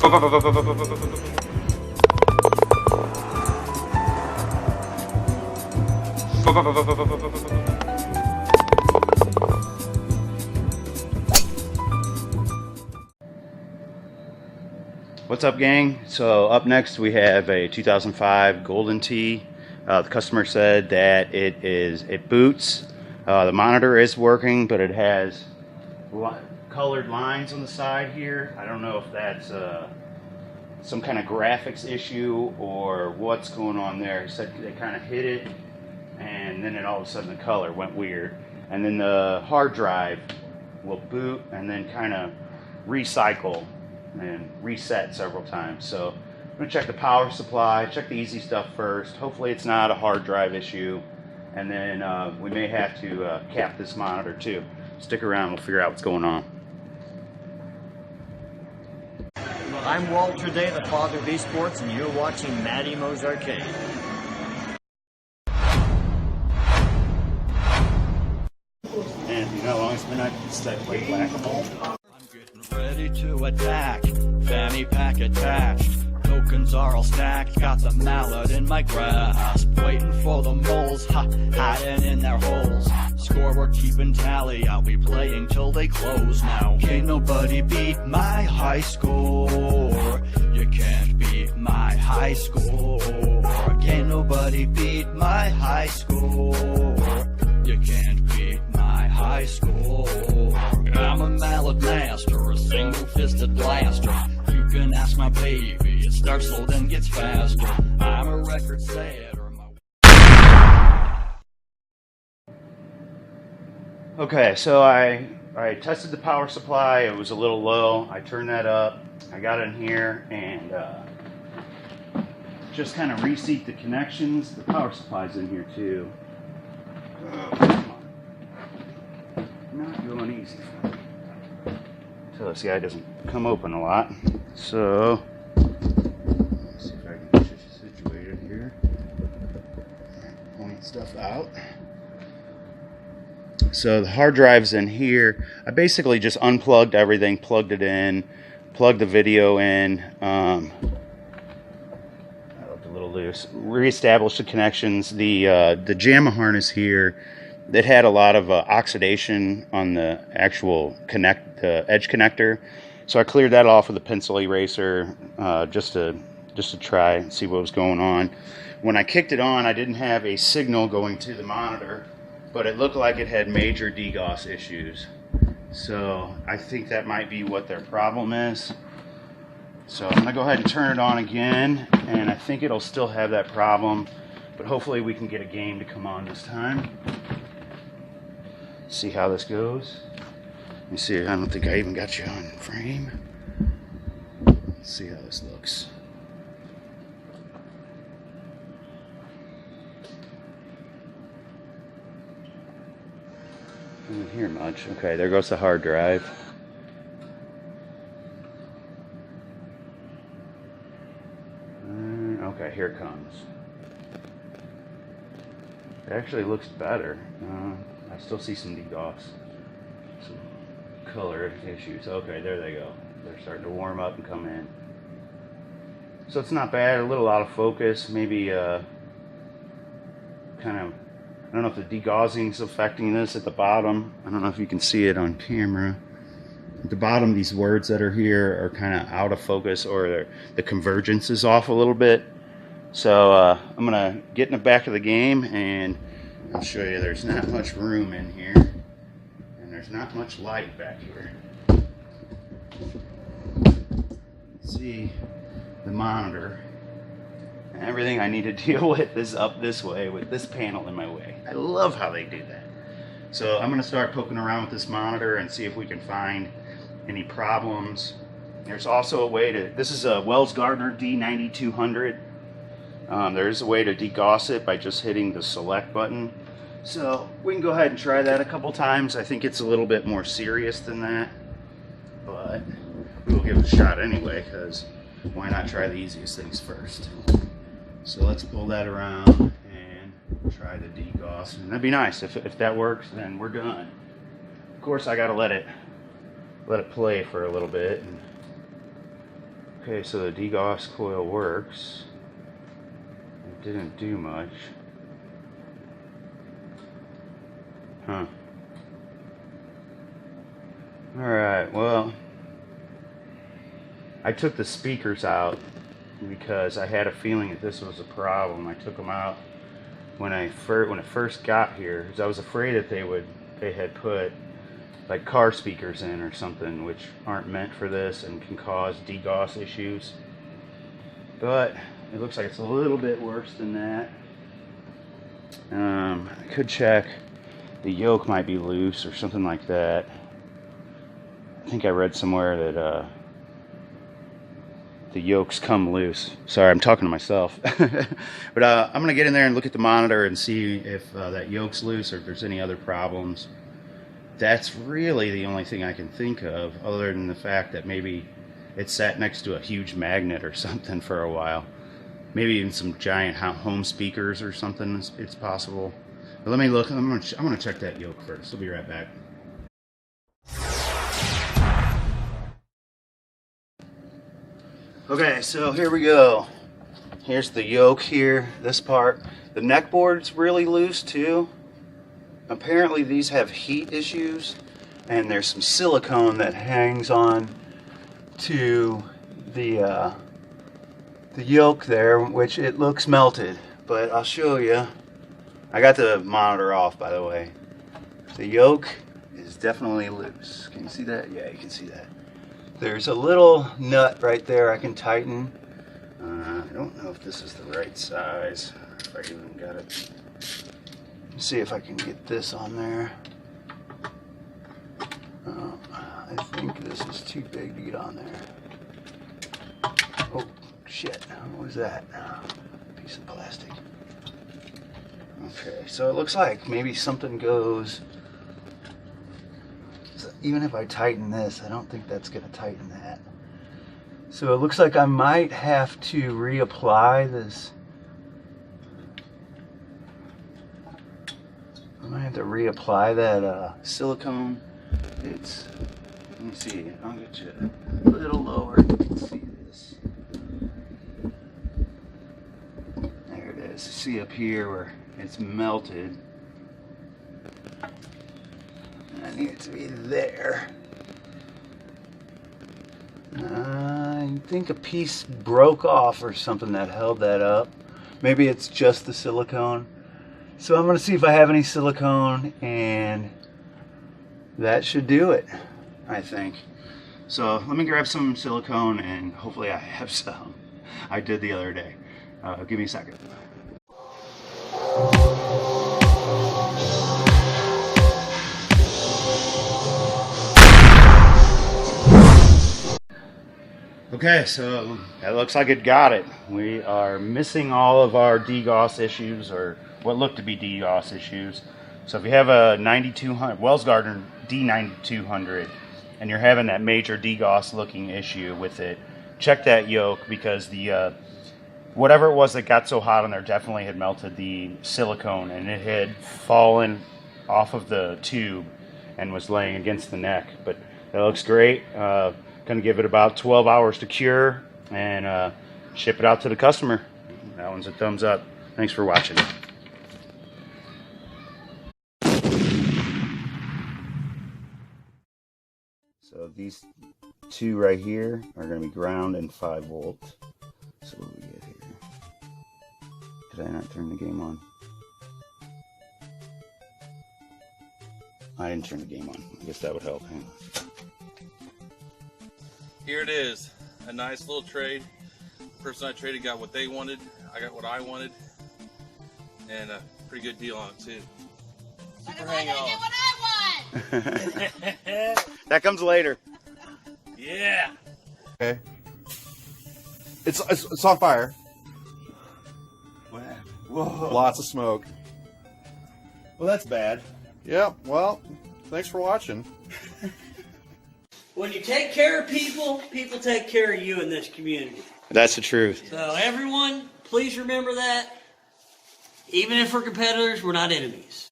What's up, gang? So up next we have a 2005 Golden Tee. The customer said that it boots. The monitor is working, but it has colored lines on the side here. I don't know if that's some kind of graphics issue or what's going on there. He said they kind of hit it, and then all of a sudden the color went weird. And then the hard drive will boot and then kind of recycle and reset several times. So I'm going to check the power supply, check the easy stuff first. Hopefully it's not a hard drive issue, and then we may have to cap this monitor too. Stick around, we'll figure out what's going on. I'm Walter Day, the father of esports, and you're watching Matty Mo's Arcade. And you know how long it's been I played Whac-A-Mole? Ready to attack, fanny pack attached. Tokens are all stacked, got the mallet in my grasp. Waiting for the moles, hiding in their holes. Score, we're keeping tally, I'll be playing till they close now. Can't nobody beat my high score. You can't beat my high score. Can't nobody beat my high score. You can't beat my high score. I'm a mallet master, a single-fisted blaster. You can ask my baby, it starts slow then gets faster. I'm a record setter. Okay, so I tested the power supply. It was a little low. I turned that up. I got in here and just kind of reseat the connections. The power supply's in here too. Come on. Not going easy for me. So this guy doesn't come open a lot. So let's see if I can get you situated here. Point stuff out. So the hard drive's in here. I basically just unplugged everything, plugged it in, plugged the video in. That looked a little loose. Reestablished the connections. The JAMA harness here, it had a lot of oxidation on the actual edge connector. So I cleared that off with a pencil eraser just to try and see what was going on. When I kicked it on, I didn't have a signal going to the monitor, but it looked like it had major DGOS issues. So I think that might be what their problem is. So I'm gonna go ahead and turn it on again, and I think it'll still have that problem, but hopefully we can get a game to come on this time. See how this goes. Let me see, I don't think I even got you on frame. Let's see how this looks. I didn't hear much. Okay, there goes the hard drive. Okay, here it comes. It actually looks better. I still see some DGOS, some color issues. Okay, there they go. They're starting to warm up and come in. So it's not bad. A little out of focus. Maybe kind of. I don't know if the degaussing is affecting this at the bottom. I don't know if you can see it on camera. At the bottom, these words that are here are kind of out of focus, or the convergence is off a little bit. So I'm gonna get in the back of the game and I'll show you there's not much room in here, and there's not much light back here. See the monitor. Everything I need to deal with is up this way with this panel in my way. I love how they do that. So I'm going to start poking around with this monitor and see if we can find any problems. There's also a way to, this is a Wells Gardner D9200. There is a way to degauss it by just hitting the select button. So we can go ahead and try that a couple times. I think it's a little bit more serious than that, but we'll give it a shot anyway, because why not try the easiest things first? So let's pull that around and try the degauss. And that'd be nice. If that works, then we're done. Of course, I gotta let it play for a little bit and Okay, so the degauss coil works. It didn't do much. Huh. Alright, well, I took the speakers out because I had a feeling that this was a problem. I took them out when it first got here, because I was afraid that they had put like car speakers in or something, which aren't meant for this and can cause degauss issues. But it looks like it's a little bit worse than that. I could check. The yoke might be loose or something like that. I think I read somewhere that the yokes come loose. Sorry, I'm talking to myself. But I'm going to get in there and look at the monitor and see if that yoke's loose or if there's any other problems. That's really the only thing I can think of, other than the fact that maybe it sat next to a huge magnet or something for a while. Maybe even some giant home speakers or something. It's possible. But let me look. I'm going to check that yoke first. I'll be right back. Okay, so here we go. Here's the yoke here, this part. The neck board's really loose too. Apparently these have heat issues, and there's some silicone that hangs on to the yoke there, which it looks melted. But I'll show you. I got the monitor off, by the way. The yoke is definitely loose. Can you see that? Yeah, you can see that. There's a little nut right there I can tighten. I don't know if this is the right size, if I even got it. Let's see if I can get this on there. I think this is too big to get on there. Oh, shit. What was that? Piece of plastic. Okay, so it looks like maybe something goes. So even if I tighten this, I don't think that's going to tighten that. So it looks like I might have to reapply this. I might have to reapply that silicone. It's, let me see, I'll get you a little lower. You can see this. There it is. See up here where it's melted. I need it to be there. I think a piece broke off or something that held that up. Maybe it's just the silicone. So I'm going to see if I have any silicone, and that should do it, I think. So let me grab some silicone, and hopefully I have some. I did the other day. Give me a second. Okay, so that looks like it got it. We are missing all of our degauss issues, or what look to be degauss issues. So if you have a 9200 Wells Gardner D9200 and you're having that major degauss looking issue with it, check that yoke, because the whatever it was that got so hot on there definitely had melted the silicone, and it had fallen off of the tube and was laying against the neck. But that looks great. Going to give it about 12 hours to cure and ship it out to the customer. That one's a thumbs up. Thanks for watching. So these two right here are going to be ground and 5 volts. So what do we get here? Did I not turn the game on? I didn't turn the game on. I guess that would help. Hang on. Here it is, a nice little trade. The person I traded got what they wanted, I got what I wanted, and a pretty good deal on it too. Super hang on. Get what I want. That comes later. Yeah. Okay. It's on fire. What? Whoa. Lots of smoke. Well, that's bad. Yeah, well, thanks for watching. When you take care of people, people take care of you in this community. That's the truth. So everyone, please remember that. Even if we're competitors, we're not enemies.